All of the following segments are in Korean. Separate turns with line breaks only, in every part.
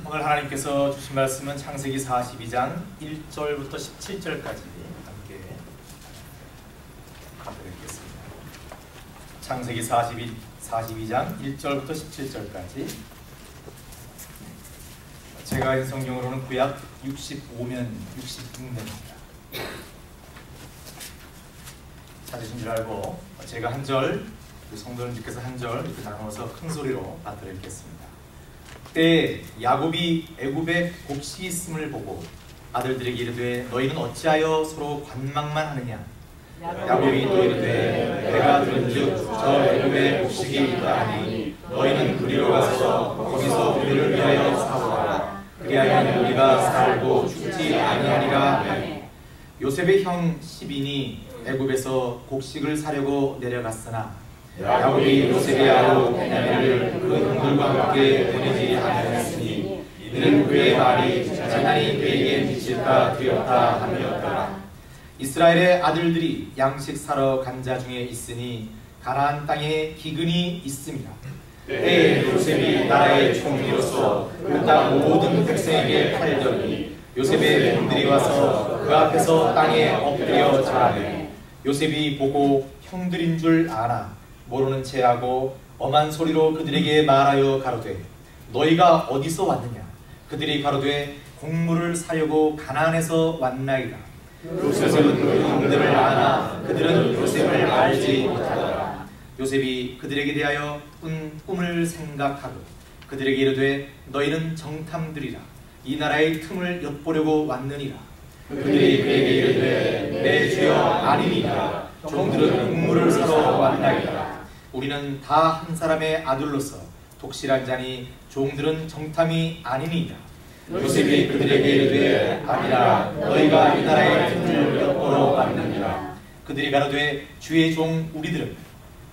오늘 하나님께서 주신 말씀은 창세기 42장 1절부터 17절까지 함께 읽겠습니다. 창세기 42장 1절부터 17절까지. 제가 인 성경으로는 구약 65면 66면입니다. 찾으신 줄 알고 제가 한 절, 성도님께서 한 절 이렇게 나누어서 큰 소리로 받들어 읽겠습니다. 그때 야곱이 애굽에 곡식이 있음을 보고 아들들에게 이르되 너희는 어찌하여 서로 관망만 하느냐. 야곱이 또 이르되 내가 들은즉 저 애굽에 곡식이 있다 하니 너희는 그리로 가서 거기서 우리를 위하여 사오라. 그리하면 우리가 살고 죽지 아니하리라 하매 요셉의 형 시빈이 애굽에서 곡식을 사려고 내려갔으나 야곱이 요셉의 아우 베냐민을 그 형들과 함께 보내지 아니하였으니 이는 그의 말이 장난이 그에게 미칠까 두렵다 함이었더라. 이스라엘의 아들들이 양식 사러 간 자 중에 있으니 가나안 땅에 기근이 있습니다. 때에 요셉이 나라의 총리로서 그 땅 모든 백성에게 팔더니 요셉의 형들이 와서 그 앞에서 땅에 엎드려 절하매 요셉이 보고 형들인 줄 아나 모르는 체하고 엄한 소리로 그들에게 말하여 가로되 너희가 어디서 왔느냐. 그들이 가로되 곡물을 사려고 가나안에서 왔나이다. 요셉은 그 형들을 아나 그들은 요셉을 알지 못하더라. 요셉이 그들에게 대하여 꿈을 생각하고 그들에게 이르되 너희는 정탐들이라. 이 나라의 틈을 엿보려고 왔느니라. 그들이 그에게 이르되 내 주여 아니니라. 종들은 곡물을 사러 왔나이다. 우리는 다 한 사람의 아들로서 독실한 자니 종들은 정탐이 아니니이다. 요셉이 그들에게 이르되 아니라 너희가 이 나라의 틈을 엿보러 왔느니라. 그들이 가로되 주의 종 우리들은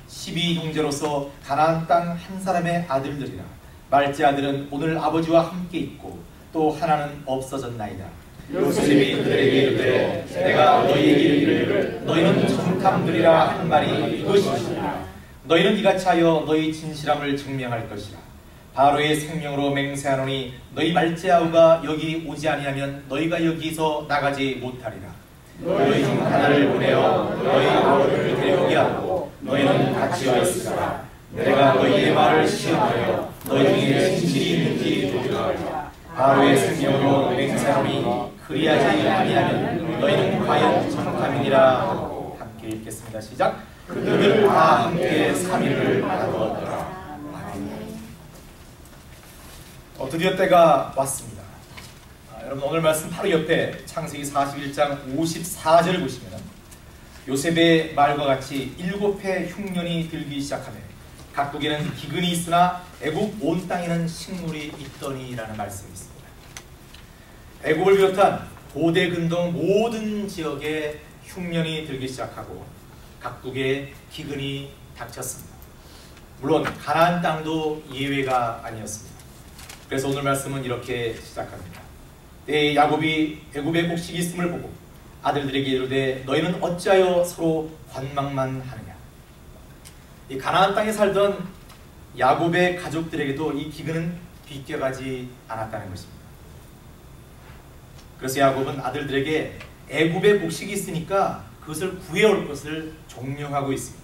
12형제로서 가나안 땅 한 사람의 아들들이라. 말째 아들은 오늘 아버지와 함께 있고 또 하나는 없어졌나이다. 요셉이 그들에게 이르되 내가 너희에게 이르기를 너희는 정탐들이라 한 말이 이것이니라. 너희는 이같이 하여 너희 진실함을 증명할 것이라. 바로의 생명으로 맹세하노니 너희 말째 아우가 여기 오지 아니하면 너희가 여기서 나가지 못하리라. 너희 중 하나를 보내어 너희 아우를 데려오게 하고 너희는 같이 와 있으라. 내가 너희의 말을 시험하여 너희 중에 진실이 있는지 조사하리라. 바로의 생명으로 맹세하노니 그리하지 아니하면 너희는 과연 정탐이니라 하고 함께 읽겠습니다. 시작. 그들을 다 함께 3일을 가두었더라. 드디어 때가 왔습니다. 여러분 오늘 말씀 바로 옆에 창세기 41장 54절을 보시면 요셉의 말과 같이 7해 흉년이 들기 시작하며 각국에는 기근이 있으나 애굽 온 땅에는 식물이 있더니라는 말씀이 있습니다. 애굽을 비롯한 고대 근동 모든 지역에 흉년이 들기 시작하고 각국에 기근이 닥쳤습니다. 물론 가나안 땅도 예외가 아니었습니다. 그래서 오늘 말씀은 이렇게 시작합니다. 때에 야곱이 애굽에 곡식이 있음을 보고 아들들에게 이르되 너희는 어찌하여 서로 관망만 하느냐. 이 가나안 땅에 살던 야곱의 가족들에게도 이 기근은 비껴가지 않았다는 것입니다. 그래서 야곱은 아들들에게 애굽에 곡식이 있으니까 그것을 구해올 것을 종명하고 있습니다.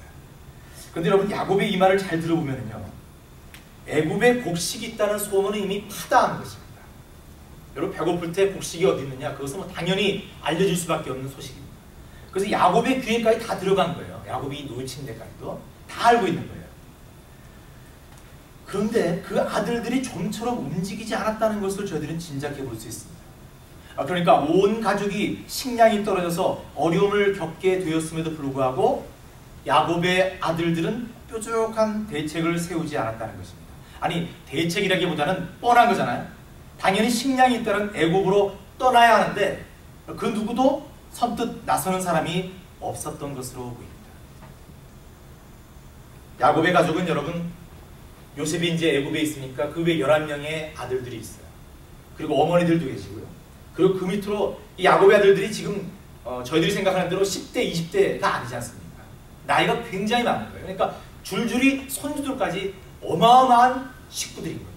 그런데 여러분 야곱의 이 말을 잘 들어보면요, 애굽에 곡식이 있다는 소문은 이미 파다한 것입니다. 여러분 배고플 때 곡식이 어디 있느냐, 그것은 당연히 알려질 수밖에 없는 소식입니다. 그래서 야곱의 귀에까지 다 들어간 거예요. 야곱이 놓친 데까지도 다 알고 있는 거예요. 그런데 그 아들들이 좀처럼 움직이지 않았다는 것을 저희들은 짐작해 볼 수 있습니다. 그러니까 온 가족이 식량이 떨어져서 어려움을 겪게 되었음에도 불구하고 야곱의 아들들은 뾰족한 대책을 세우지 않았다는 것입니다. 아니 대책이라기보다는 뻔한 거잖아요. 당연히 식량이 있다는 애굽으로 떠나야 하는데 그 누구도 선뜻 나서는 사람이 없었던 것으로 보입니다. 야곱의 가족은 여러분 요셉이 이제 애굽에 있으니까 그 외 11명의 아들들이 있어요. 그리고 어머니들도 계시고요. 그리고 그 밑으로 이 야곱의 아들들이 지금 저희들이 생각하는 대로 10대, 20대가 아니지 않습니까? 나이가 굉장히 많은 거예요. 그러니까 줄줄이 손주들까지 어마어마한 식구들인 거예요.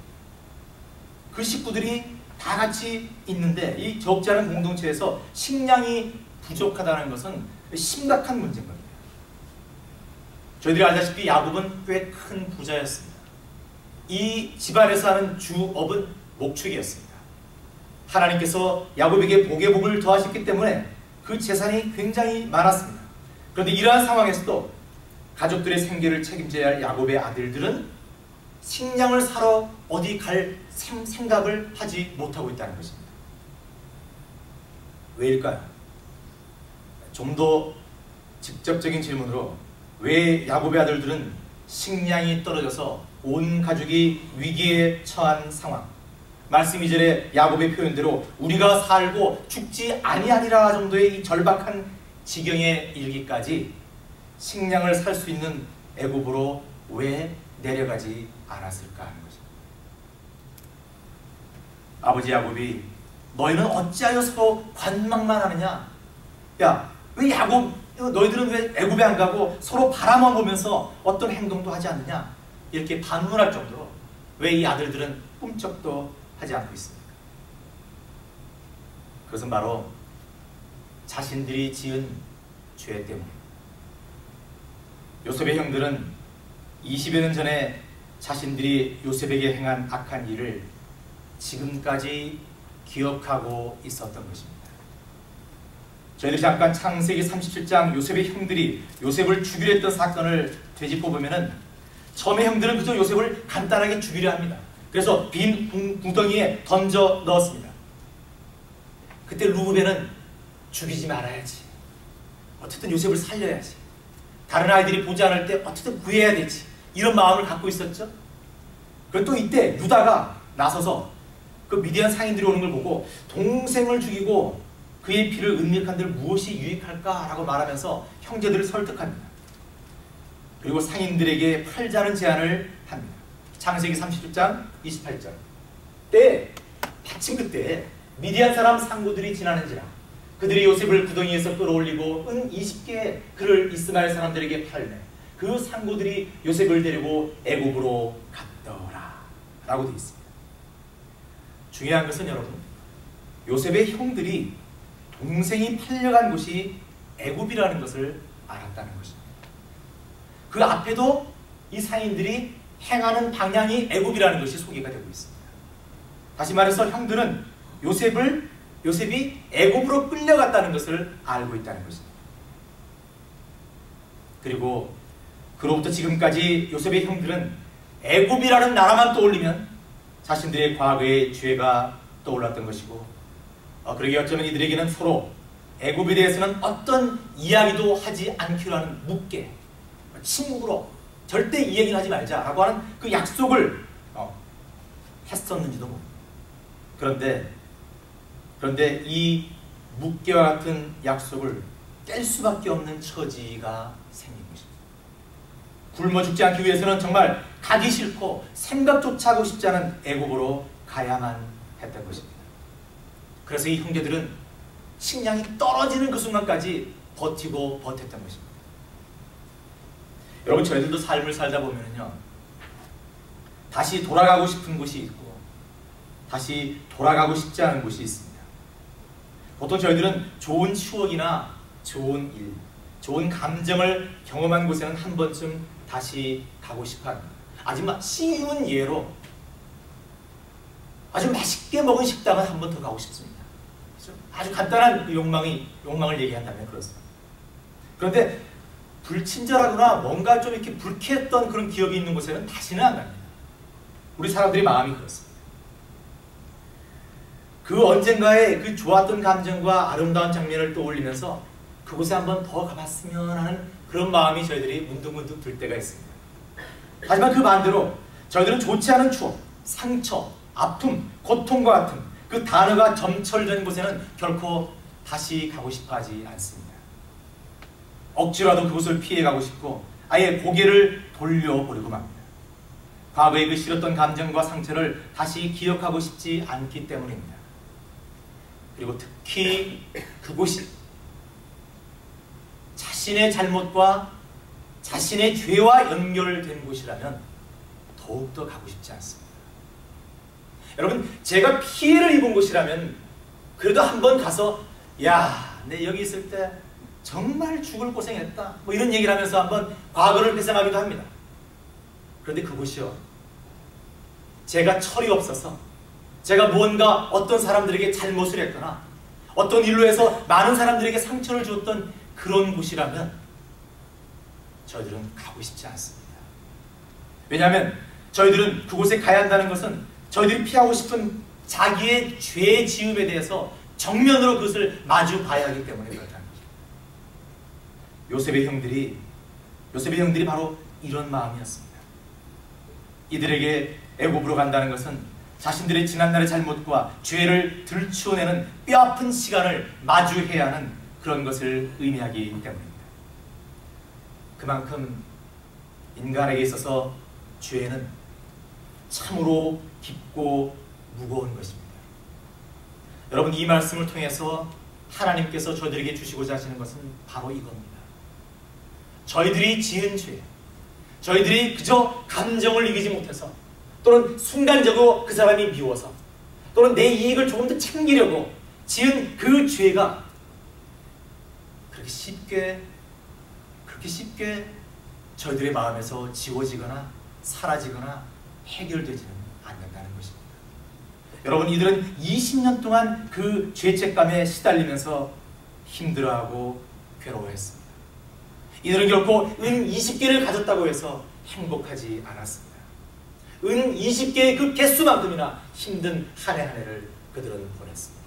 그 식구들이 다 같이 있는데 이 적지 않은 공동체에서 식량이 부족하다는 것은 심각한 문제인 겁니다. 저희들이 알다시피 야곱은 꽤 큰 부자였습니다. 이 집안에서 하는 주업은 목축이었습니다. 하나님께서 야곱에게 복에 복을 더하셨기 때문에 그 재산이 굉장히 많았습니다. 그런데 이러한 상황에서도 가족들의 생계를 책임져야 할 야곱의 아들들은 식량을 사러 어디 갈 생각을 하지 못하고 있다는 것입니다. 왜일까요? 좀 더 직접적인 질문으로 왜 야곱의 아들들은 식량이 떨어져서 온 가족이 위기에 처한 상황, 말씀 2절에 야곱의 표현대로 우리가 살고 죽지 아니하리라 정도의 이 절박한 지경에 이르기까지 식량을 살 수 있는 애굽으로 왜 내려가지 않았을까 하는 것입니다. 아버지 야곱이 너희는 어찌하여 서로 관망만 하느냐? 야, 왜 야곱 너희들은 왜 애굽에 안 가고 서로 바라만 보면서 어떤 행동도 하지 않느냐? 이렇게 반문할 정도로 왜 이 아들들은 꿈쩍도 하지 않고 있습니까? 그것은 바로 자신들이 지은 죄 때문입니다. 요셉의 형들은 20여 년 전에 자신들이 요셉에게 행한 악한 일을 지금까지 기억하고 있었던 것입니다. 저희들이 잠깐 창세기 37장 요셉의 형들이 요셉을 죽이려 했던 사건을 되짚어보면 처음에 형들은 그저 요셉을 간단하게 죽이려 합니다. 그래서 빈 구덩이에 던져 넣었습니다. 그때 루브벤은 죽이지 말아야지, 어쨌든 요셉을 살려야지, 다른 아이들이 보지 않을 때 어쨌든 구해야 되지, 이런 마음을 갖고 있었죠. 그리고 또 이때 유다가 나서서 그 미디안 상인들이 오는 걸 보고 동생을 죽이고 그의 피를 은닉한들 무엇이 유익할까라고 말하면서 형제들을 설득합니다. 그리고 상인들에게 팔자는 제안을 합니다. 창세기 37장 28절. 마침 그때 미디안 사람 상구들이 지나는지라 그들이 요셉을 구덩이에서 끌어올리고 은 20개의 그를 이스마엘 사람들에게 팔매 그 상구들이 요셉을 데리고 애굽으로 갔더라 라고 되어 있습니다. 중요한 것은 여러분, 요셉의 형들이 동생이 팔려간 곳이 애굽이라는 것을 알았다는 것입니다. 그 앞에도 이 상인들이 행하는 방향이 애굽이라는 것이 소개가 되고 있습니다. 다시 말해서 형들은 요셉이 애굽으로 끌려갔다는 것을 알고 있다는 것입니다. 그리고 그로부터 지금까지 요셉의 형들은 애굽이라는 나라만 떠올리면 자신들의 과거의 죄가 떠올랐던 것이고, 그러게 어쩌면 이들에게는 서로 애굽에 대해서는 어떤 이야기도 하지 않기로 하는 묵계, 침묵으로 절대 이 얘기는 하지 말자라고 하는 그 약속을 했었는지도 모릅니다. 그런데 이 묵계와 같은 약속을 깰 수밖에 없는 처지가 생긴 것입니다. 굶어 죽지 않기 위해서는 정말 가기 싫고 생각조차 하고 싶지 않은 애굽으로 가야만 했던 것입니다. 그래서 이 형제들은 식량이 떨어지는 그 순간까지 버티고 버텼던 것입니다. 여러분, 저희들도 삶을 살다 보면요, 다시 돌아가고 싶은 곳이 있고 다시 돌아가고 싶지 않은 곳이 있습니다. 보통 저희들은 좋은 추억이나 좋은 일, 좋은 감정을 경험한 곳에는 한 번쯤 다시 가고 싶어 합니다. 아주 쉬운 예로 아주 맛있게 먹은 식당은 한 번 더 가고 싶습니다. 그렇죠? 아주 간단한 그 욕망을 얘기한다면 그렇습니다. 그런데 불친절하거나 뭔가 좀 이렇게 불쾌했던 그런 기억이 있는 곳에는 다시는 안 갑니다. 우리 사람들의 마음이 그렇습니다. 그 언젠가의 그 좋았던 감정과 아름다운 장면을 떠올리면서 그곳에 한 번 더 가봤으면 하는 그런 마음이 저희들이 문득문득 들 때가 있습니다. 하지만 그 반대로 저희들은 좋지 않은 추억, 상처, 아픔, 고통과 같은 그 단어가 점철된 곳에는 결코 다시 가고 싶어 하지 않습니다. 억지로라도 그곳을 피해가고 싶고 아예 고개를 돌려보려고 합니다. 과거의 그 싫었던 감정과 상처를 다시 기억하고 싶지 않기 때문입니다. 그리고 특히 그곳이 자신의 잘못과 자신의 죄와 연결된 곳이라면 더욱더 가고 싶지 않습니다. 여러분, 제가 피해를 입은 곳이라면 그래도 한번 가서 야, 내 여기 있을 때 정말 죽을 고생했다, 뭐 이런 얘기를 하면서 한번 과거를 회상하기도 합니다. 그런데 그곳이요, 제가 철이 없어서 제가 무언가 어떤 사람들에게 잘못을 했거나 어떤 일로 해서 많은 사람들에게 상처를 주었던 그런 곳이라면 저희들은 가고 싶지 않습니다. 왜냐하면 저희들은 그곳에 가야 한다는 것은 저희들이 피하고 싶은 자기의 죄 지음에 대해서 정면으로 그것을 마주 봐야 하기 때문에 그렇다는 거죠. 요셉의 형들이 바로 이런 마음이었습니다. 이들에게 애굽으로 간다는 것은 자신들의 지난날의 잘못과 죄를 들추어내는 뼈아픈 시간을 마주해야 하는 그런 것을 의미하기 때문입니다. 그만큼 인간에게 있어서 죄는 참으로 깊고 무거운 것입니다. 여러분, 이 말씀을 통해서 하나님께서 저희들에게 주시고자 하시는 것은 바로 이겁니다. 저희들이 지은 죄, 저희들이 그저 감정을 이기지 못해서, 또는 순간적으로 그 사람이 미워서, 또는 내 이익을 조금 더 챙기려고 지은 그 죄가 그렇게 쉽게 저희들의 마음에서 지워지거나 사라지거나 해결되지는 않는다는 것입니다. 여러분, 이들은 20년 동안 그 죄책감에 시달리면서 힘들어하고 괴로워했습니다. 이들은 결코 은 20개를 가졌다고 해서 행복하지 않았습니다. 은 20개의 그 개수만큼이나 힘든 한 해 한 해를 그들은 보냈습니다.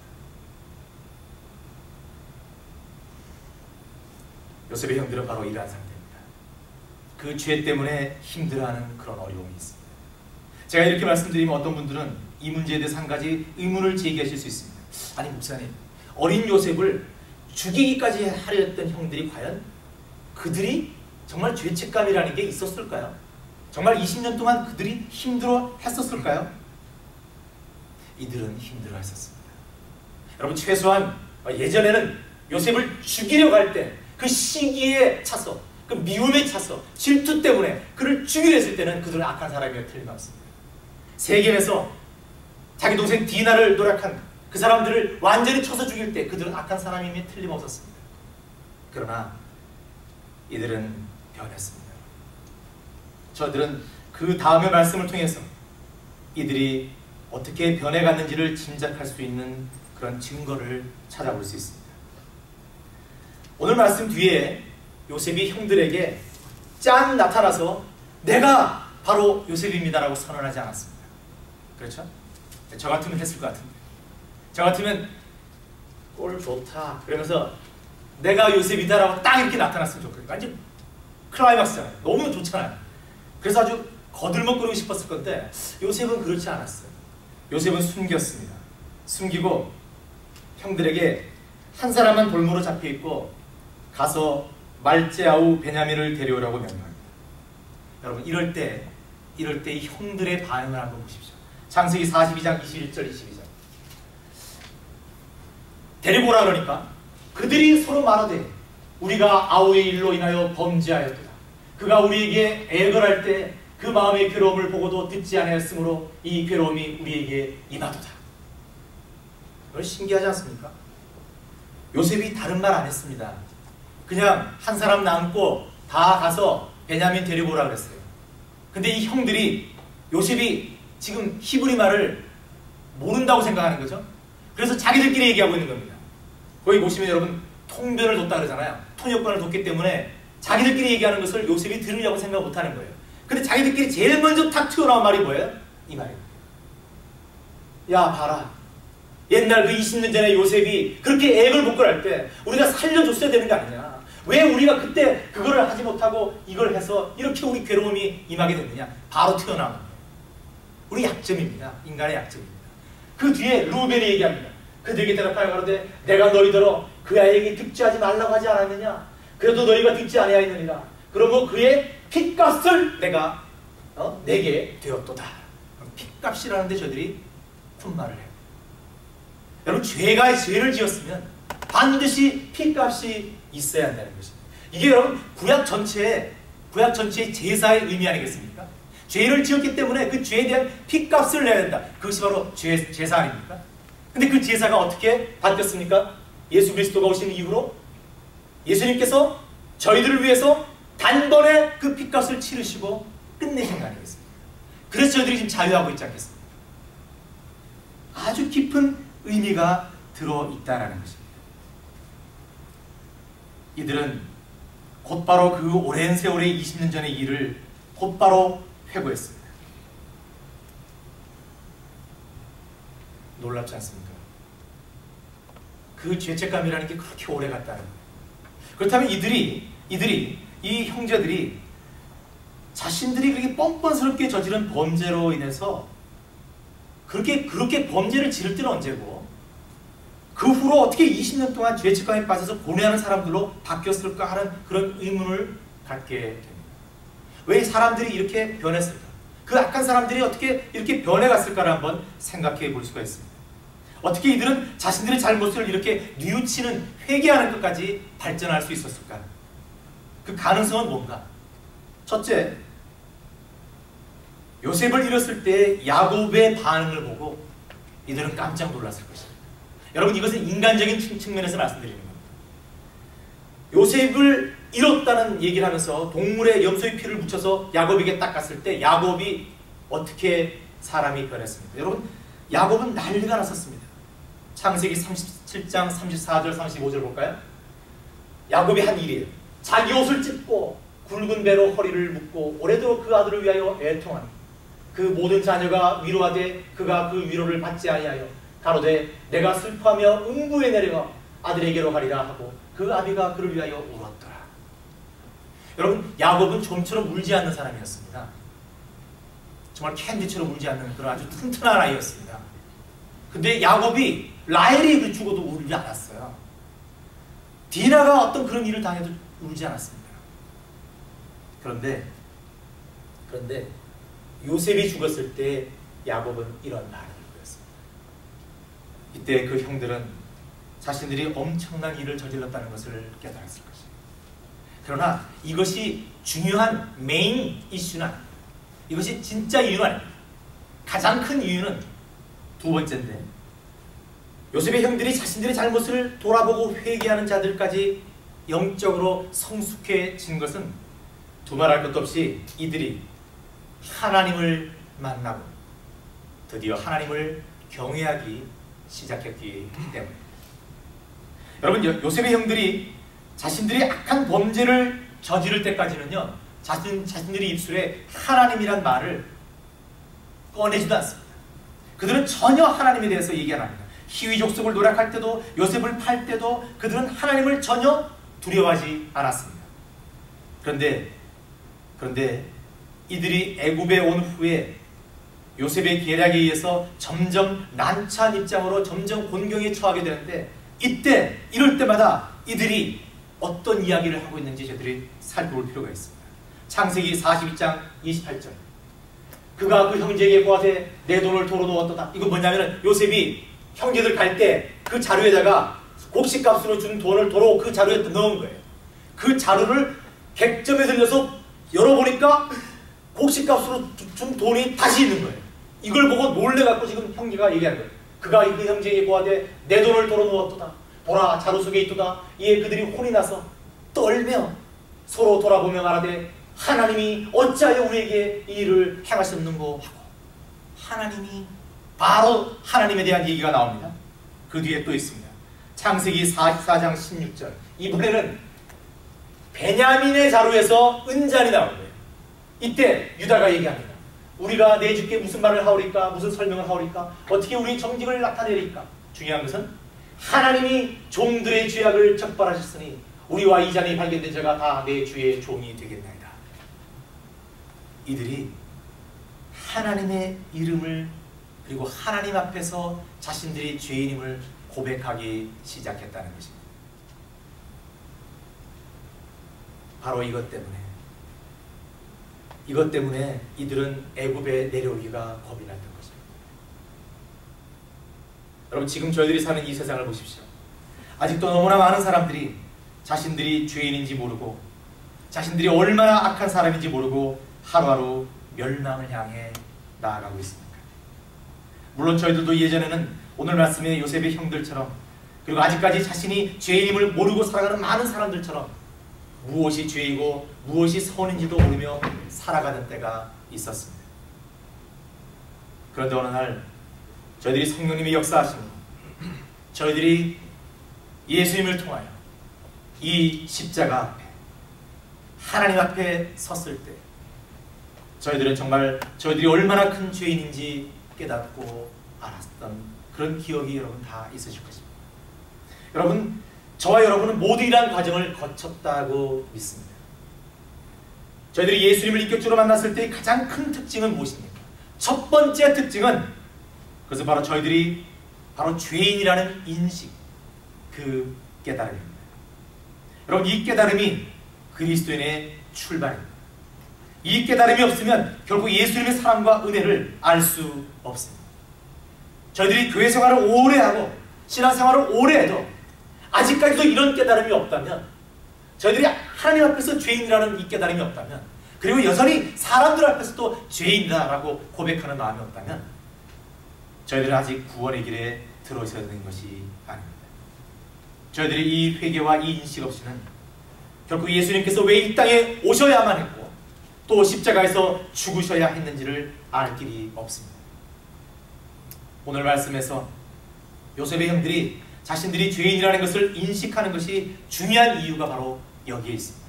요셉의 형들은 바로 이러한 상태입니다. 그 죄 때문에 힘들어하는 그런 어려움이 있습니다. 제가 이렇게 말씀드리면 어떤 분들은 이 문제에 대해서 한 가지 의문을 제기하실 수 있습니다. 아니, 목사님, 어린 요셉을 죽이기까지 하려 했던 형들이 과연 그들이 정말 죄책감이라는 게 있었을까요? 정말 20년 동안 그들이 힘들어 했었을까요? 이들은 힘들어 했었습니다. 여러분, 최소한 예전에는 요셉을 죽이려고 할 때 그 시기에 차서, 그 미움에 차서, 질투 때문에 그를 죽이려 했을 때는 그들은 악한 사람이라 틀림없습니다. 세겜에서 자기 동생 디나를 노력한 그 사람들을 완전히 쳐서 죽일 때 그들은 악한 사람임에 틀림없었습니다. 그러나 이들은 변했습니다. 저들은 그 다음의 말씀을 통해서 이들이 어떻게 변해갔는지를 짐작할 수 있는 그런 증거를 찾아볼 수 있습니다. 오늘 말씀 뒤에 요셉이 형들에게 짠 나타나서 내가 바로 요셉입니다라고 선언하지 않았습니다. 그렇죠? 저 같으면 했을 것 같은데, 저 같으면 꼴 좋다 그러면서 내가 요셉이다라고 딱 이렇게 나타났으면 좋겠어요. 완전 클라이막스잖아요. 너무 좋잖아요. 그래서 아주 거들먹거리고 싶었을 건데 요셉은 그렇지 않았어요. 요셉은 숨겼습니다. 숨기고 형들에게 한 사람만 돌무로 잡혀있고 가서 말제아우 베냐민을 데려오라고 명령합니다. 여러분, 이럴 때 이 형들의 반응을 한번 보십시오. 창세기 42장 21절 22절. 데리고 오라 그러니까 그들이 서로 말하되 우리가 아우의 일로 인하여 범죄하였도다. 그가 우리에게 애걸할 때 그 마음의 괴로움을 보고도 듣지 아니하였으므로 이 괴로움이 우리에게 임하도다. 이건 신기하지 않습니까? 요셉이 다른 말 안 했습니다. 그냥 한 사람 남고 다 가서 베냐민 데리고 오라 그랬어요. 근데 이 형들이 요셉이 지금 히브리 말을 모른다고 생각하는 거죠. 그래서 자기들끼리 얘기하고 있는 겁니다. 거기 보시면 여러분 통변을 뒀다 그러잖아요. 통역관을 뒀기 때문에 자기들끼리 얘기하는 것을 요셉이 들으려고 생각 못하는 거예요. 근데 자기들끼리 제일 먼저 탁 튀어나온 말이 뭐예요? 이 말이에요. 야, 봐라. 옛날 그 20년 전에 요셉이 그렇게 액을 복걸할 때 우리가 살려줬어야 되는 거 아니냐. 왜 우리가 그때 그거를 하지 못하고 이걸 해서 이렇게 우리 괴로움이 임하게 됐느냐. 바로 튀어나온 거예요. 우리 약점입니다. 인간의 약점입니다. 그 뒤에 루벤이 얘기합니다. 그들에게 대답하여 가로되 내가 너희더러 그 아이에게 득죄하지 말라고 하지 않았느냐. 그래도 너희가 듣지 아니하였느니라. 그러므로 그의 핏값을 내가 내게 되었도다. 핏값이라는데 저들이 푼말을 해요. 여러분, 죄를 지었으면 반드시 핏값이 있어야 한다는 것입니다. 이게 여러분 구약 전체의 제사의 의미 아니겠습니까? 죄를 지었기 때문에 그 죄에 대한 핏값을 내야 된다. 그것이 바로 제사 아닙니까? 근데 그 제사가 어떻게 바뀌었습니까? 예수 그리스도가 오신 이후로 예수님께서 저희들을 위해서 단번에 그 핏값을 치르시고 끝내신 거 아니겠습니까? 그래서 저희들이 지금 자유하고 있지 않겠습니까? 아주 깊은 의미가 들어있다는 것입니다. 이들은 곧바로 그 오랜 세월의 20년 전의 일을 곧바로 회고했습니다. 놀랍지 않습니까? 그 죄책감이라는 게 그렇게 오래 갔다는 거예요. 그렇다면 이 형제들이 자신들이 그렇게 뻔뻔스럽게 저지른 범죄로 인해서 그렇게 범죄를 지를 때는 언제고 그 후로 어떻게 20년 동안 죄책감에 빠져서 고뇌하는 사람들로 바뀌었을까 하는 그런 의문을 갖게 됩니다. 왜 사람들이 이렇게 변했을까? 그 악한 사람들이 어떻게 이렇게 변해갔을까를 한번 생각해 볼 수가 있습니다. 어떻게 이들은 자신들의 잘못을 이렇게 뉘우치는 회개하는 것까지 발전할 수 있었을까? 그 가능성은 뭔가? 첫째, 요셉을 잃었을 때 야곱의 반응을 보고 이들은 깜짝 놀랐을 것입니다. 여러분, 이것은 인간적인 측면에서 말씀드리는 겁니다. 요셉을 잃었다는 얘기를 하면서 동물의 염소의 피를 묻혀서 야곱에게 닦았을 때 야곱이 어떻게 사람이 변했습니까? 여러분, 야곱은 난리가 났었습니다. 창세기 37장 34절 35절 볼까요? 야곱이 한 일이에요. 자기 옷을 찢고 굵은 배로 허리를 묶고 오래도록 그 아들을 위하여 애통하니 그 모든 자녀가 위로하되 그가 그 위로를 받지 아니하여 가로되 내가 슬퍼하며 음부에 내려가 아들에게로 가리라 하고 그 아비가 그를 위하여 울었더라. 여러분, 야곱은 좀처럼 울지 않는 사람이었습니다. 정말 캔디처럼 울지 않는 그런 아주 튼튼한 아이였습니다. 근데 야곱이 라헬이 죽어도 울지 않았어요. 디나가 어떤 그런 일을 당해도 울지 않았습니다. 그런데 요셉이 죽었을 때 야곱은 이런 반응을 보였습니다. 이때 그 형들은 자신들이 엄청난 일을 저질렀다는 것을 깨달았을 것입니다. 그러나 이것이 중요한 메인 이슈는 아닙니다. 이것이 진짜 이유는 아닙니다. 가장 큰 이유는 두 번째인데, 요셉의 형들이 자신들의 잘못을 돌아보고 회개하는 자들까지 영적으로 성숙해진 것은 두말할 것도 없이 이들이 하나님을 만나고 드디어 하나님을 경외하기 시작했기 때문입니다. 여러분, 요셉의 형들이 자신들이 악한 범죄를 저지를 때까지는요, 자신들의 입술에 하나님이란 말을 꺼내지도 않습니다. 그들은 전혀 하나님에 대해서 얘기 안 합니다. 희위 족속을 노력할 때도 요셉을 팔 때도 그들은 하나님을 전혀 두려워하지 않았습니다. 그런데 이들이 애굽에 온 후에 요셉의 계략에 의해서 점점 난처한 입장으로 점점 곤경에 처하게 되는데, 이럴 때마다 이들이 어떤 이야기를 하고 있는지 저희들이 살펴볼 필요가 있습니다. 창세기 42장 28절. 그가 그 형제에게 고하되 내 돈을 도로 놓았도다. 이거 뭐냐면은 요셉이 형제들 갈 때 그 자루에다가 곡식값으로 준 돈을 도로 그 자루에 넣은 거예요. 그 자루를 객점에 들려서 열어보니까 곡식값으로 준 돈이 다시 있는 거예요. 이걸 보고 놀래갖고 지금 형제가 얘기하는 거예요. 그가 그 형제에게 고하되 내 돈을 도로 놓았도다. 보라, 자루 속에 있도다. 이에 그들이 혼이 나서 떨며 서로 돌아보며 말하되 하나님이 어찌하여 우리에게 이 일을 행하셨는고 하고, 하나님이, 바로 하나님에 대한 얘기가 나옵니다. 그 뒤에 또 있습니다. 창세기 44장 16절. 이번에는 베냐민의 자루에서 은잔이 나온 거예요. 이때 유다가 얘기합니다. 우리가 내 주께 무슨 말을 하오리까? 무슨 설명을 하오리까? 어떻게 우리 정직을 나타내리까? 중요한 것은 하나님이 종들의 죄악을 적발하셨으니 우리와 이 잔이 발견된 자가 다 내 주의 종이 되겠나이다. 이들이 하나님의 이름을, 그리고 하나님 앞에서 자신들이 죄인임을 고백하기 시작했다는 것입니다. 바로 이것 때문에 이들은 애굽에 내려오기가 겁이 났던 것입니다. 여러분, 지금 저희들이 사는 이 세상을 보십시오. 아직도 너무나 많은 사람들이 자신들이 죄인인지 모르고 자신들이 얼마나 악한 사람인지 모르고 하루하루 멸망을 향해 나아가고 있습니까? 물론 저희들도 예전에는 오늘 말씀의 요셉의 형들처럼, 그리고 아직까지 자신이 죄인임을 모르고 살아가는 많은 사람들처럼 무엇이 죄이고 무엇이 선인지도 모르며 살아가는 때가 있었습니다. 그런데 어느 날 저희들이 성령님의 역사하심으로 저희들이 예수님을 통하여 이 십자가 앞에, 하나님 앞에 섰을 때 저희들은 정말 저희들이 얼마나 큰 죄인인지 깨닫고 알았던 그런 기억이 여러분 다 있으실 것입니다. 여러분, 저와 여러분은 모두 이러한 과정을 거쳤다고 믿습니다. 저희들이 예수님을 인격적으로 만났을 때의 가장 큰 특징은 무엇입니까? 첫 번째 특징은, 그것은 바로 저희들이 바로 죄인이라는 인식, 그 깨달음입니다. 여러분, 이 깨달음이 그리스도인의 출발입니다. 이 깨달음이 없으면 결국 예수님의 사랑과 은혜를 알 수 없습니다. 저희들이 교회 생활을 오래 하고 신앙생활을 오래 해도 아직까지도 이런 깨달음이 없다면, 저희들이 하나님 앞에서 죄인이라는 이 깨달음이 없다면, 그리고 여전히 사람들 앞에서도 죄인이다라고 고백하는 마음이 없다면 저희들은 아직 구원의 길에 들어서야 되는 것이 아닙니다. 저희들이 이 회개와 이 인식 없이는 결국 예수님께서 왜 이 땅에 오셔야만 했고 또 십자가에서 죽으셔야 했는지를 알 길이 없습니다. 오늘 말씀에서 요셉의 형들이 자신들이 죄인이라는 것을 인식하는 것이 중요한 이유가 바로 여기에 있습니다.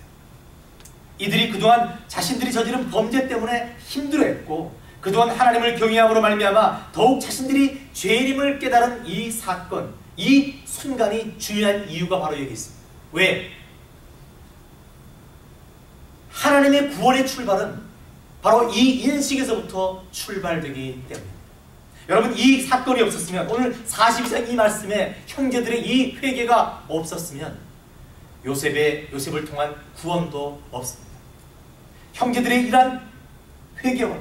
이들이 그동안 자신들이 저지른 범죄 때문에 힘들어했고 그동안 하나님을 경외함으로 말미암아 더욱 자신들이 죄인임을 깨달은 이 사건, 이 순간이 중요한 이유가 바로 여기 있습니다. 왜? 하나님의 구원의 출발은 바로 이 인식에서부터 출발되기 때문입니다. 여러분, 이 사건이 없었으면, 오늘 42장 이 말씀에 형제들의 이 회개가 없었으면 요셉을 통한 구원도 없습니다. 형제들의 이러한 회개와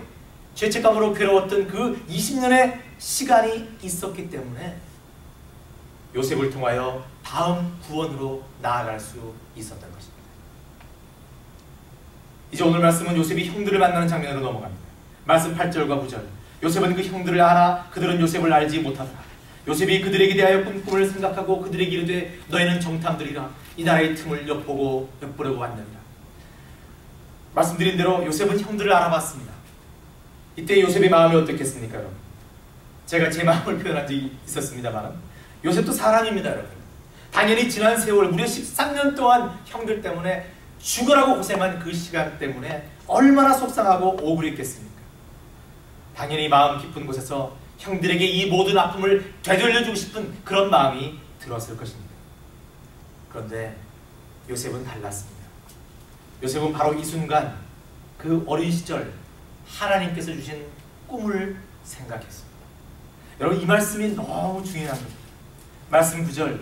죄책감으로 괴로웠던 그 20년의 시간이 있었기 때문에 요셉을 통하여 다음 구원으로 나아갈 수 있었던 것입니다. 이제 오늘 말씀은 요셉이 형들을 만나는 장면으로 넘어갑니다. 말씀 8절과 9절. 요셉은 그 형들을 알아 그들은 요셉을 알지 못하더라. 요셉이 그들에게 대하여 꾼 꿈을 생각하고 그들에게 이르되 너희는 정탐들이라 이 나라의 틈을 엿보려고 왔느니라. 말씀드린 대로 요셉은 형들을 알아봤습니다. 이때 요셉의 마음이 어떻겠습니까, 여러분? 제가 제 마음을 표현한 적이 있었습니다만 요셉도 사람입니다, 여러분. 당연히 지난 세월 무려 13년 동안 형들 때문에 죽으라고 고생한 그 시간 때문에 얼마나 속상하고 억울했겠습니까? 당연히 마음 깊은 곳에서 형들에게 이 모든 아픔을 되돌려주고 싶은 그런 마음이 들었을 것입니다. 그런데 요셉은 달랐습니다. 요셉은 바로 이 순간 그 어린 시절 하나님께서 주신 꿈을 생각했습니다. 여러분, 이 말씀이 너무 중요합니다. 말씀 9절.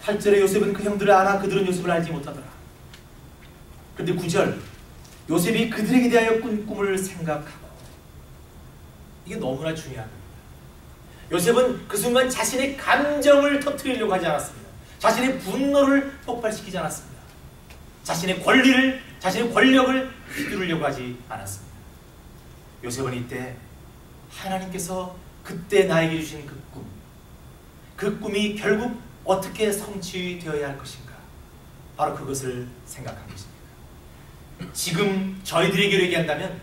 8절에 요셉은 그 형들을 알아 그들은 요셉을 알지 못하더라. 그런데 9절. 요셉이 그들에게 대하여 꾼 꿈을 생각하고. 이게 너무나 중요한 겁니다. 요셉은 그 순간 자신의 감정을 터뜨리려고 하지 않았습니다. 자신의 분노를 폭발시키지 않았습니다. 자신의 권리를, 자신의 권력을 휘두르려고 하지 않았습니다. 요셉은 이때 하나님께서 그때 나에게 주신 그 꿈, 그 꿈이 결국 어떻게 성취되어야 할 것인가, 바로 그것을 생각한 것입니다. 지금 저희들에게 얘기한다면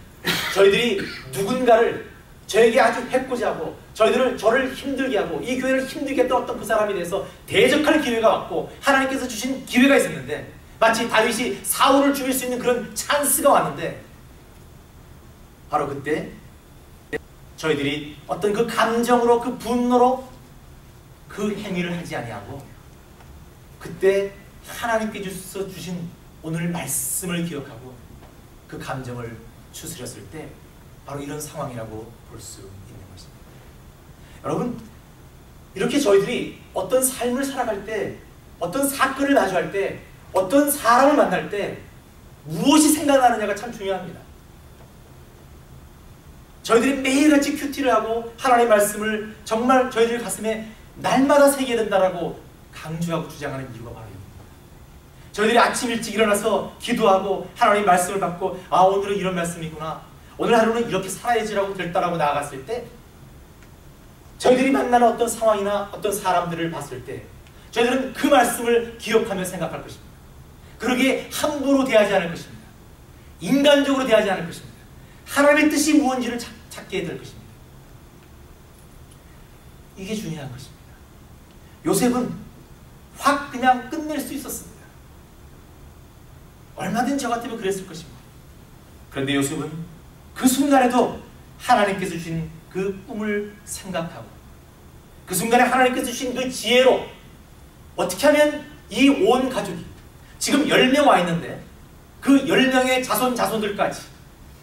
저희들이 누군가를 저에게 아주 해코지 하고 저를 힘들게 하고 이 교회를 힘들게 했던 어떤 그 사람에 대해서 대적할 기회가 왔고 하나님께서 주신 기회가 있었는데, 마치 다윗이 사울을 죽일 수 있는 그런 찬스가 왔는데, 바로 그때 저희들이 어떤 그 감정으로, 그 분노로 그 행위를 하지 아니하고 그때 하나님께서 주신 오늘 말씀을 기억하고 그 감정을 추스렸을 때 바로 이런 상황이라고 볼 수 있는 것입니다. 여러분, 이렇게 저희들이 어떤 삶을 살아갈 때, 어떤 사건을 마주할 때, 어떤 사람을 만날 때 무엇이 생각나느냐가 참 중요합니다. 저희들이 매일같이 큐티를 하고 하나님의 말씀을 정말 저희들 가슴에 날마다 새겨야 된다라고 강조하고 주장하는 이유가 바로 이겁니다. 저희들이 아침 일찍 일어나서 기도하고 하나님 말씀을 받고 아 오늘은 이런 말씀이구나, 오늘 하루는 이렇게 살아야지라고 결단하고 나아갔을 때 저희들이 만나는 어떤 상황이나 어떤 사람들을 봤을 때 저희들은 그 말씀을 기억하며 생각할 것입니다. 그러기에 함부로 대하지 않을 것입니다. 인간적으로 대하지 않을 것입니다. 하나님의 뜻이 무엇인지를 찾게 될 것입니다. 이게 중요한 것입니다. 요셉은 확 그냥 끝낼 수 있었습니다. 얼마든지 저 같으면 그랬을 것입니다. 그런데 요셉은 그 순간에도 하나님께서 주신 그 꿈을 생각하고 그 순간에 하나님께서 주신 그 지혜로 어떻게 하면 이 온 가족이 지금 10명 와 있는데 그 10명의 자손들까지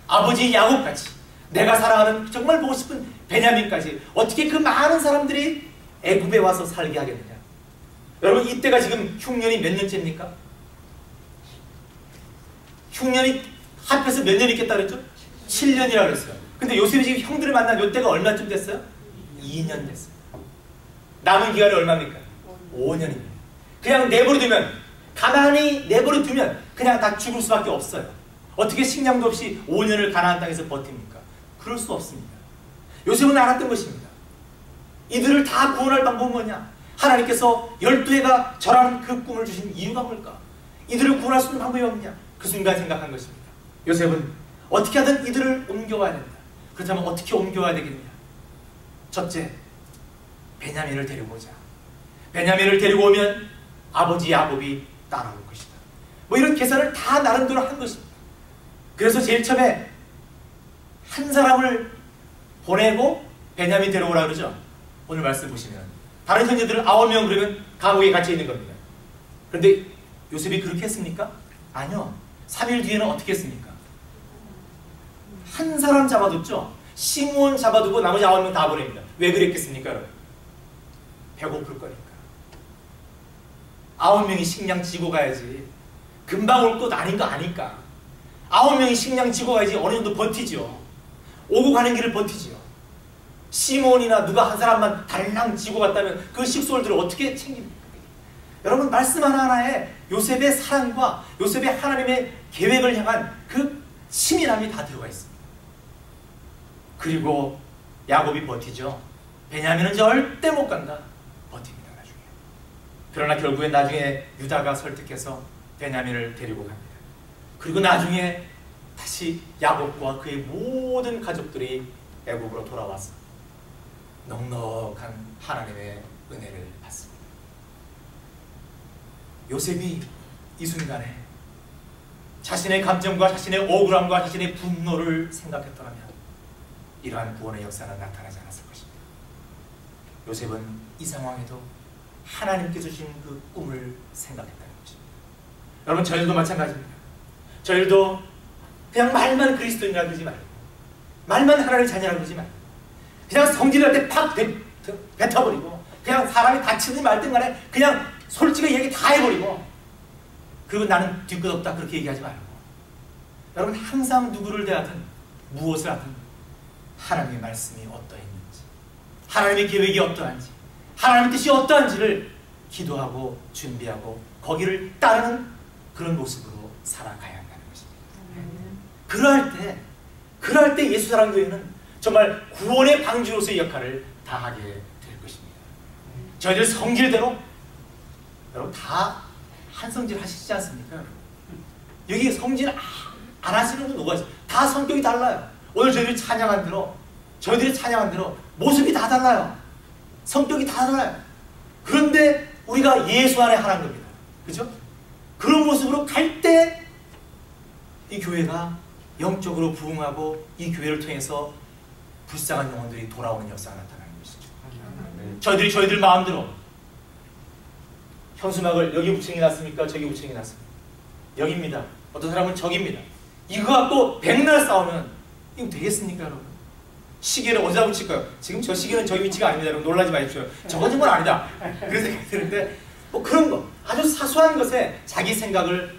아버지 야곱까지 내가 사랑하는 정말 보고 싶은 베냐민까지 어떻게 그 많은 사람들이 애굽에 와서 살게 하겠느냐. 여러분 이때가 지금 흉년이 몇 년째입니까? 흉년이 합해서 몇 년 있겠다 그랬죠? 7년이라고 그랬어요. 근데 요셉이 지금 형들을 만난 요때가 얼마쯤 됐어요? 2년 됐어요. 남은 기간이 얼마입니까? 5년입니다. 그냥 내버려두면, 가만히 내버려두면 그냥 다 죽을 수밖에 없어요. 어떻게 식량도 없이 5년을 가나안 땅에서 버팁니까? 그럴 수 없습니다. 요셉은 알았던 것입니다. 이들을 다 구원할 방법은 뭐냐? 하나님께서 12해가 저라는 그 꿈을 주신 이유가 뭘까? 이들을 구원할 수 있는 방법이 없냐? 그 순간 생각한 것입니다. 요셉은 어떻게 하든 이들을 옮겨와야 된다. 그렇다면 어떻게 옮겨와야 되겠냐? 첫째, 베냐민을 데리고 오자. 베냐민을 데리고 오면 아버지 야곱이 따라올 것이다. 뭐 이런 계산을 다 나름대로 한 것입니다. 그래서 제일 처음에 한 사람을 보내고 베냐민 데려오라 그러죠. 오늘 말씀 보시면 다른 형제들은 9명 그러면 감옥에 갇혀 있는 겁니다. 그런데 요셉이 그렇게 했습니까? 아니요. 3일 뒤에는 어떻게 했습니까? 한 사람 잡아뒀죠. 시므온 잡아두고 나머지 9명 다 보냅니다. 왜 그랬겠습니까? 여러분? 배고플 거니까. 9명이 식량 지고 가야지. 금방 올 것 아닌 거 아니까. 9명이 식량 지고 가야지 어느 정도 버티죠. 오고 가는 길을 버티죠. 시므온이나 누가 한 사람만 달랑 지고 갔다면 그 식솔들을 어떻게 챙깁니까? 여러분 말씀 하나하나에 요셉의 사랑과 요셉의 하나님의 계획을 향한 그 치밀함이 다 들어가 있습니다. 그리고 야곱이 버티죠. 베냐민은 절대 못 간다. 버팁니다. 나중에. 그러나 결국엔 나중에 유다가 설득해서 베냐민을 데리고 갑니다. 그리고 나중에 다시 야곱과 그의 모든 가족들이 애굽으로 돌아와서 넉넉한 하나님의 은혜를 받습니다. 요셉이 이 순간에 자신의 감정과 자신의 억울함과 자신의 분노를 생각했더라면 이러한 구원의 역사는 나타나지 않았을 것입니다. 요셉은 이 상황에도 하나님께서 주신 그 꿈을 생각했다는 것입니다. 여러분 저희들도 마찬가지입니다. 저희들도 그냥 말만 그리스도인이라 그러지 말고 말만 하나님의 자녀라 그러지 말고 그냥 성질할 때 팍 뱉어버리고 그냥 사람이 다치든 말든 간에 그냥 솔직히 얘기 다 해버리고 그리고 나는 뒤끝없다 그렇게 얘기하지 말고 여러분 항상 누구를 대하든 무엇을 하든 하나님의 말씀이 어떠했는지 하나님의 계획이 어떠한지 하나님의 뜻이 어떠한지를 기도하고 준비하고 거기를 따르는 그런 모습으로 살아가야 한다는 것입니다. 그럴 때 예수사랑교회는 정말 구원의 방주로서의 역할을 다하게 될 것입니다. 저희들 성질대로 여러분 다 한 성질 하시지 않습니까? 여러분? 여기 성질 안 하시는 분 누가 있어요? 다 성격이 달라요. 오늘 저희들이 찬양한 대로 저희들이 찬양한 대로 모습이 다 달라요. 성격이 다 달라요. 그런데 우리가 예수 안에 하나인 겁니다. 그죠? 그런 모습으로 갈 때 이 교회가 영적으로 부흥하고 이 교회를 통해서 불쌍한 영혼들이 돌아오는 역사가 나타나는 것이죠. 저희들 마음대로 현수막을 여기 부채기 놨습니까? 저기 부채기 놨습니까? 여기입니다. 어떤 사람은 저기입니다. 이거 갖고 백날 싸우면 이거 되겠습니까 여러분? 시계를 어디다 붙일까요? 지금 저 시계는 저기 위치가 아닙니다. 여러분 놀라지 마십시오. 저건 정말 아니다. 그런 생각이 드는데 뭐 그런 거 아주 사소한 것에 자기 생각을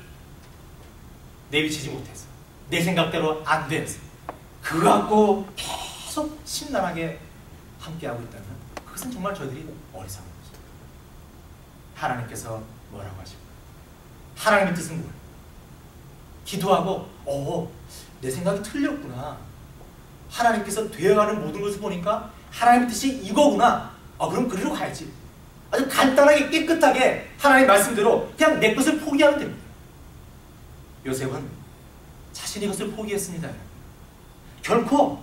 내비치지 못해서 내 생각대로 안 돼서 그거 갖고 계속 심란하게 함께하고 있다면 그것은 정말 저희들이 어리석은 거죠. 하나님께서 뭐라고 하십니까? 하나님의 뜻은 뭐예요? 기도하고 내 생각이 틀렸구나. 하나님께서 되어가는 모든 것을 보니까 하나님의 뜻이 이거구나. 그럼 그리로 가야지. 아주 간단하게 깨끗하게 하나님 말씀대로 그냥 내 것을 포기하면 됩니다. 요셉은 자신의 것을 포기했습니다. 결코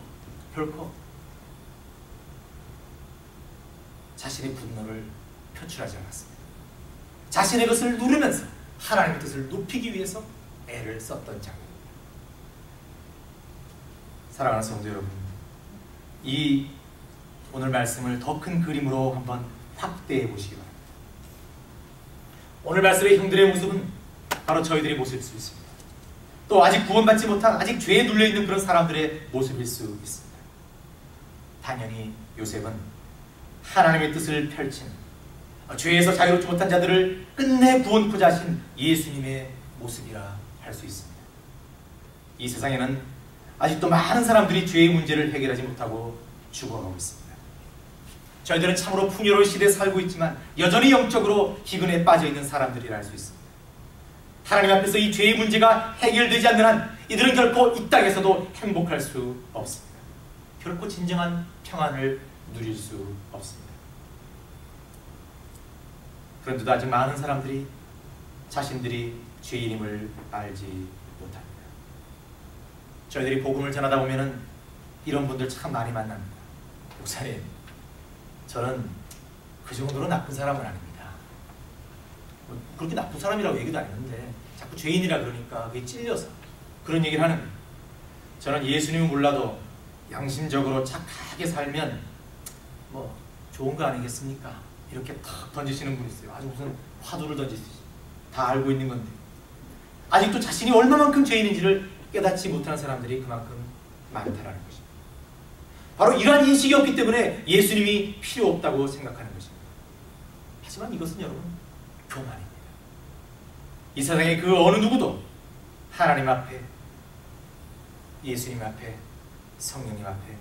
자신의 분노를 표출하지 않았습니다. 자신의 것을 누르면서 하나님의 뜻을 높이기 위해서 애를 썼던 장면입니다. 사랑하는 성도 여러분, 이 오늘 말씀을 더 큰 그림으로 한번 확대해 보시기 바랍니다. 오늘 말씀의 형들의 모습은 바로 저희들의 모습일 수 있습니다. 또 아직 구원받지 못한, 아직 죄에 눌려있는 그런 사람들의 모습일 수 있습니다. 당연히 요셉은 하나님의 뜻을 펼친, 죄에서 자유롭지 못한 자들을 끝내 구원코자 하신 예수님의 모습이라 할 수 있습니다. 이 세상에는 아직도 많은 사람들이 죄의 문제를 해결하지 못하고 죽어가고 있습니다. 저희들은 참으로 풍요로운 시대에 살고 있지만 여전히 영적으로 기근에 빠져있는 사람들이라 할 수 있습니다. 하나님 앞에서 이 죄의 문제가 해결되지 않는 한 이들은 결코 이 땅에서도 행복할 수 없습니다. 결코 진정한 평안을 누릴 수 없습니다. 그런데도 아직 많은 사람들이 자신들이 죄인임을 알지 못합니다. 저희들이 복음을 전하다 보면은 이런 분들 참 많이 만납니다. 목사님, 저는 그 정도로 나쁜 사람은 아닙니다. 그렇게 나쁜 사람이라고 얘기도 안 했는데 자꾸 죄인이라 그러니까 그게 찔려서 그런 얘기를 하는 거예요. 저는 예수님을 몰라도 양심적으로 착하게 살면 뭐 좋은 거 아니겠습니까? 이렇게 탁 던지시는 분이 있어요. 아주 무슨 화두를 던지시지. 다 알고 있는 건데 아직도 자신이 얼마만큼 죄인인지를 깨닫지 못하는 사람들이 그만큼 많다라는 것입니다. 바로 이러한 인식이 없기 때문에 예수님이 필요 없다고 생각하는 것입니다. 하지만 이것은 여러분 교만입니다. 이 세상의 그 어느 누구도 하나님 앞에, 예수님 앞에, 성령님 앞에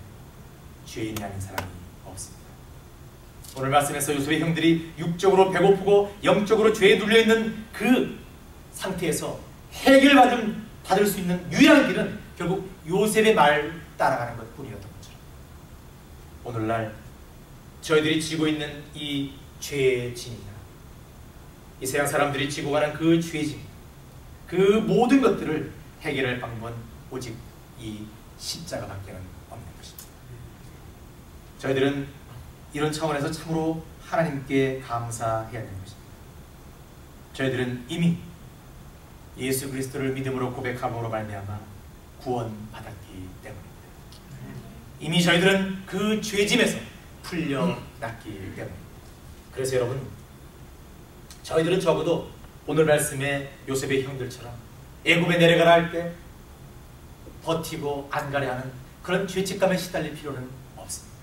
죄인이 아닌 사람이 없습니다. 오늘 말씀에서 요셉의 형들이 육적으로 배고프고 영적으로 죄에 눌려있는 그 상태에서 해결받을 수 있는 유일한 길은 결국 요셉의 말 따라가는 것뿐이었던 것처럼 오늘날 저희들이 지고 있는 이 죄의 짐이나 이 세상 사람들이 지고 가는 그 죄짐, 그 모든 것들을 해결할 방법은 오직 이 십자가밖에는 없는 것입니다. 저희들은 이런 차원에서 참으로 하나님께 감사해야 되는 것입니다. 저희들은 이미 예수 그리스도를 믿음으로 고백함으로 말미암아 구원받았기 때문입니다. 이미 저희들은 그 죄짐에서 풀려났기 때문입니다. 그래서 여러분, 저희들은 적어도 오늘 말씀의 요셉의 형들처럼 애굽에 내려가라 할 때 버티고 안 가려 하는 그런 죄책감에 시달릴 필요는 없습니다.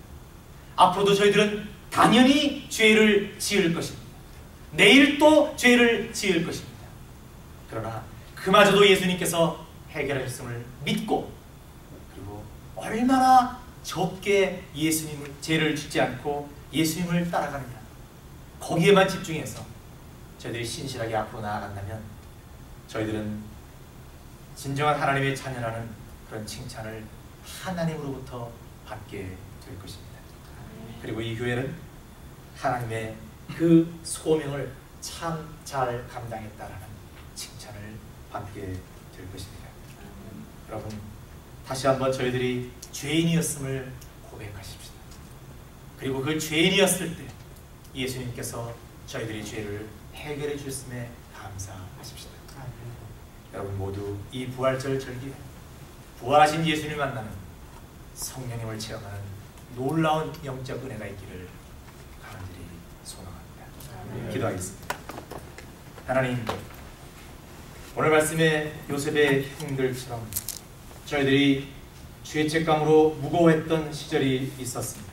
앞으로도 저희들은 당연히 죄를 지을 것입니다. 내일 또 죄를 지을 것입니다. 그러나 그마저도 예수님께서 해결하셨음을 믿고 그리고 얼마나 적게 예수님을 죄를 짓지 않고 예수님을 따라가느냐 거기에만 집중해서 저희들이 신실하게 앞으로 나아간다면 저희들은 진정한 하나님의 자녀라는 그런 칭찬을 하나님으로부터 받게 될 것입니다. 그리고 이 교회는 하나님의 그 소명을 참 잘 감당했다라는 칭찬을 받게 될 것입니다. 여러분, 다시 한번 저희들이 죄인이었음을 고백하십시다. 그리고 그 죄인이었을 때 예수님께서 저희들의 죄를 해결해 주셨음에 감사하십시다. 여러분 모두 이 부활절 절기에 부활하신 예수님을 만나는 성령님을 체험하는 놀라운 영적 은혜가 있기를 간절히 소망합니다. 기도하겠습니다. 하나님, 오늘 말씀에 요셉의 형들처럼 저희들이 죄책감으로 무거워했던 시절이 있었습니다.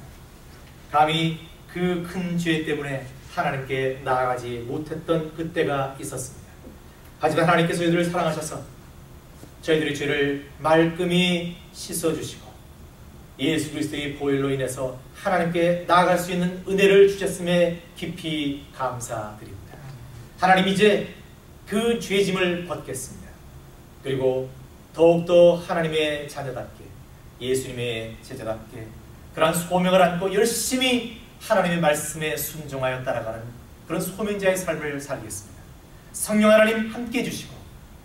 감히 그 큰 죄 때문에 하나님께 나아가지 못했던 그때가 있었습니다. 하지만 하나님께서 저희들을 사랑하셔서 저희들의 죄를 말끔히 씻어주시고 예수 그리스도의 보혈로 인해서 하나님께 나아갈 수 있는 은혜를 주셨음에 깊이 감사드립니다. 하나님, 이제 그 죄짐을 벗겠습니다. 그리고 더욱더 하나님의 자녀답게, 예수님의 제자답게 그러한 소명을 안고 열심히 하나님의 말씀에 순종하여 따라가는 그런 소명자의 삶을 살겠습니다. 성령 하나님 함께 해주시고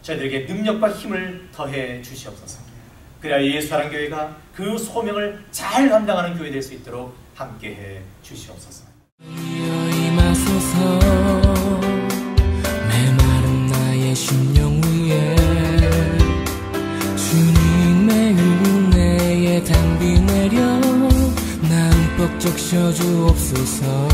저희들에게 능력과 힘을 더해 주시옵소서. 그래야 예수사랑교회가 그 소명을 잘 감당하는 교회 될 수 있도록 함께해 주시옵소서.
임하소서. 메마른 나의 심령 위에 주님의 은혜의 담비 내려 난 뻑적 쉬어주옵소서.